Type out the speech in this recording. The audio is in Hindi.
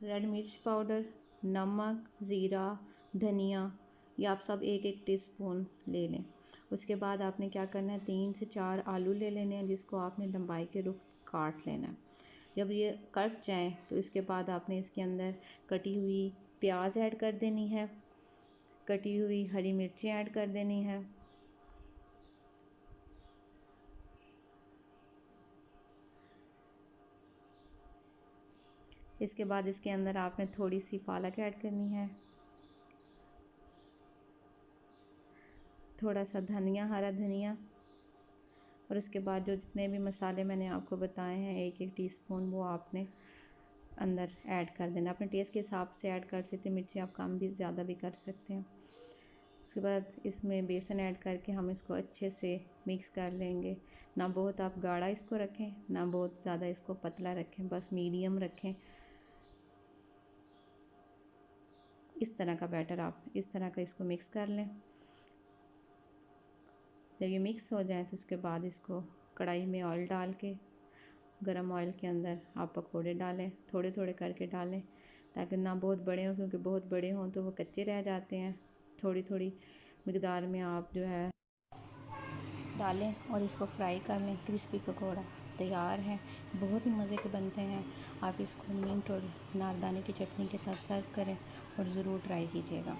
रेड मिर्च पाउडर, नमक, ज़ीरा, धनिया, ये आप सब एक एक टीस्पून ले लें। उसके बाद आपने क्या करना है, 3 से 4 आलू ले लेने हैं जिसको आपने लंबाई के रुख काट लेना है। जब ये कट जाएं तो इसके बाद आपने इसके अंदर कटी हुई प्याज ऐड कर देनी है, कटी हुई हरी मिर्चें ऐड कर देनी है, इसके बाद इसके अंदर आपने थोड़ी सी पालक ऐड करनी है, थोड़ा सा धनिया, हरा धनिया, और इसके बाद जो जितने भी मसाले मैंने आपको बताए हैं एक एक टीस्पून वो आपने अंदर ऐड कर देना। अपने टेस्ट के हिसाब से ऐड कर सकते हैं, मिर्ची आप कम भी ज़्यादा भी कर सकते हैं। उसके बाद इसमें बेसन ऐड करके हम इसको अच्छे से मिक्स कर लेंगे। ना बहुत आप गाढ़ा इसको रखें, ना बहुत ज़्यादा इसको पतला रखें, बस मीडियम रखें। इस तरह का बैटर आप इस तरह का इसको मिक्स कर लें। जब ये मिक्स हो जाए तो उसके बाद इसको कढ़ाई में ऑयल डाल के, गरम ऑयल के अंदर आप पकोड़े डालें, थोड़े थोड़े करके डालें ताकि ना बहुत बड़े हों, क्योंकि बहुत बड़े हों तो वो कच्चे रह जाते हैं। थोड़ी थोड़ी मिकदार में आप जो है डालें और इसको फ्राई कर लें। क्रिस्पी पकोड़ा तैयार है, बहुत ही मज़े के बनते हैं। आप इसको मिंट और नारदाने की चटनी के साथ सर्व करें और ज़रूर ट्राई कीजिएगा।